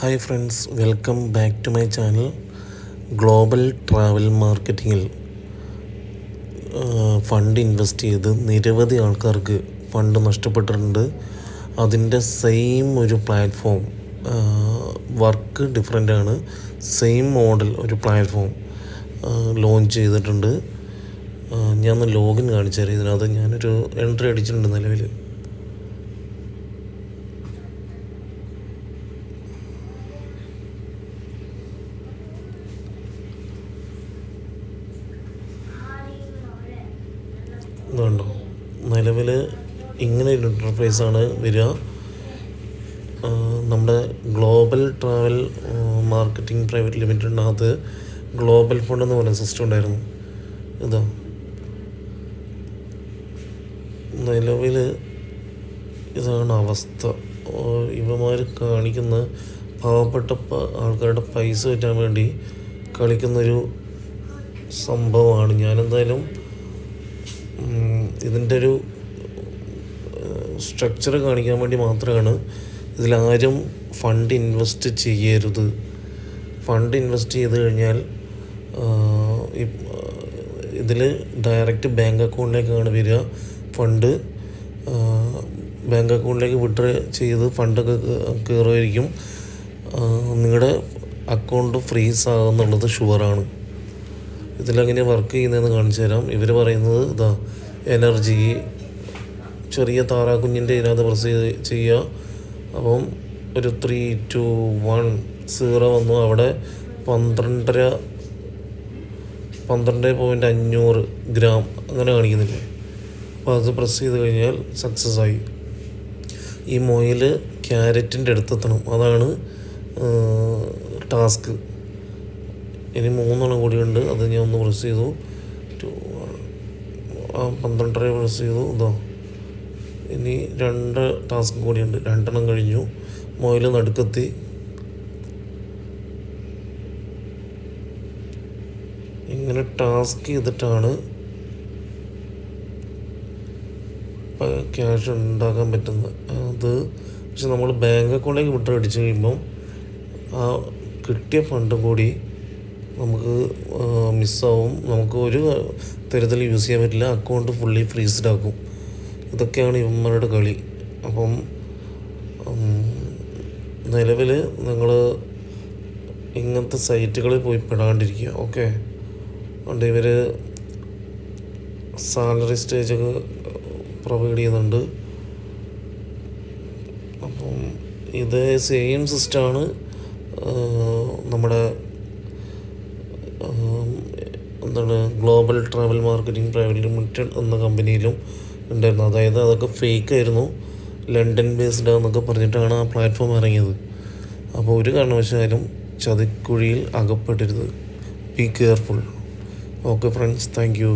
Hi friends, welcome back to my channel. Global travel മാർക്കറ്റിങ്ങിൽ fund invest ചെയ്ത് നിരവധി ആൾക്കാർക്ക് ഫണ്ട് നഷ്ടപ്പെട്ടിട്ടുണ്ട്. അതിൻ്റെ സെയിം ഒരു പ്ലാറ്റ്ഫോം, വർക്ക് ഡിഫറെൻ്റാണ്, സെയിം മോഡൽ ഒരു പ്ലാറ്റ്ഫോം ലോഞ്ച് ചെയ്തിട്ടുണ്ട്. ഞാൻ ലോഗിൻ കാണിച്ചു തരാം. ഇതിനകത്ത് ഞാനൊരു എൻട്രി അടിച്ചിട്ടുണ്ട് നിലവിൽ. ഇതുണ്ടോ, നിലവിൽ ഇങ്ങനെ ഒരു ഇൻ്റർഫേസാണ് വരിക. നമ്മുടെ ഗ്ലോബൽ ട്രാവൽ മാർക്കറ്റിംഗ് പ്രൈവറ്റ് ലിമിറ്റഡിനകത്ത് ഗ്ലോബൽ ഫണ്ട് എന്ന് പറയുന്ന സിസ്റ്റം ഉണ്ടായിരുന്നു. ഇതാ നിലവിൽ ഇതാണ് അവസ്ഥ. ഇവന്മാർ കാണിക്കുന്ന പാവപ്പെട്ട ആൾക്കാരുടെ പൈസ പറ്റാൻ വേണ്ടി കളിക്കുന്നൊരു സംഭവമാണ്. ഞാനെന്തായാലും ഇതിൻ്റെ ഒരു സ്ട്രക്ചർ കാണിക്കാൻ വേണ്ടി മാത്രമാണ്. ഇതിലാരും ഫണ്ട് ഇൻവെസ്റ്റ് ചെയ്യരുത്. ഫണ്ട് ഇൻവെസ്റ്റ് ചെയ്ത് കഴിഞ്ഞാൽ ഇതിൽ ഡയറക്റ്റ് ബാങ്ക് അക്കൗണ്ടിലേക്കാണ് വരിക. ഫണ്ട് ബാങ്ക് അക്കൗണ്ടിലേക്ക് വിഡ്രോ ചെയ്ത് ഫണ്ടൊക്കെ കയറുമായിരിക്കും. നിങ്ങളുടെ അക്കൗണ്ട് ഫ്രീസ് ആകുന്നുള്ളത് ഷുവറാണ്. ഇതിലെങ്ങനെ വർക്ക് ചെയ്യുന്നതെന്ന് കാണിച്ചു തരാം. ഇവർ പറയുന്നത് ഇതാ, എനർജി ചെറിയ താറാക്കുഞ്ഞിൻ്റെ ഇതിനകത്ത് പ്രസ് ചെയ്യുക. അപ്പം ഒരു 3, 2, 1, 0 വന്നു. അവിടെ 12.500 ഗ്രാം അങ്ങനെ കാണിക്കുന്നില്ലേ. അപ്പോൾ അത് പ്രസ് ചെയ്ത് കഴിഞ്ഞാൽ സക്സസ് ആയി. ഈ മൊയിൽ ക്യാരറ്റിൻ്റെ അടുത്തെത്തണം, അതാണ് ടാസ്ക്. ഇനി 3 കൂടിയുണ്ട്, അത് ഞാൻ ഒന്ന് പ്രസ് ചെയ്തു. 12 പ്രസ് ചെയ്തു. ഇതോ ഇനി 2 ടാസ്ക് കൂടിയുണ്ട്, 2 കഴിഞ്ഞു. മൊയിൽ നടുക്കെത്തി. ഇങ്ങനെ ടാസ്ക് ചെയ്തിട്ടാണ് ക്യാഷ് ഉണ്ടാക്കാൻ പറ്റുന്നത്. അത് പക്ഷെ നമ്മൾ ബാങ്ക് അക്കൗണ്ടിലേക്ക് വിട്ട് അടിച്ച് കഴിയുമ്പം ആ കിട്ടിയ ഫണ്ടും കൂടി നമുക്ക് മിസ്സാവും. നമുക്ക് ഒരു തരത്തിൽ യൂസ് ചെയ്യാൻ പറ്റില്ല. അക്കൗണ്ട് ഫുള്ളി ഫ്രീസ്ഡ് ആക്കും. ഇതൊക്കെയാണ് ഇവന്മാരുടെ കളി. അപ്പം നിലവിൽ നിങ്ങൾ ഇങ്ങനത്തെ സൈറ്റുകളിൽ പോയി പെടാണ്ടിരിക്കുക. ഓക്കെ, അതുകൊണ്ട് ഇവർ സാലറി സ്റ്റേജൊക്കെ പ്രൊവൈഡ് ചെയ്യുന്നുണ്ട്. അപ്പം ഇത് സെയിം സിസ്റ്റമാണ് നമ്മുടെ global travel marketing private limited എന്ന കമ്പനിയിലും ഉണ്ടായിരുന്നു. അതായത് അതൊക്കെ ഫേക്കായിരുന്നു, ലണ്ടൻ ബേസ്ഡ് എന്നൊക്കെ പറഞ്ഞിട്ടാണ് ആ പ്ലാറ്റ്ഫോം ഇറങ്ങിയത്. അപ്പോൾ ഒരു കാരണവശാലും ചതിക്കുഴിയിൽ അകപ്പെടരുത്. Be careful. Okay friends, thank U.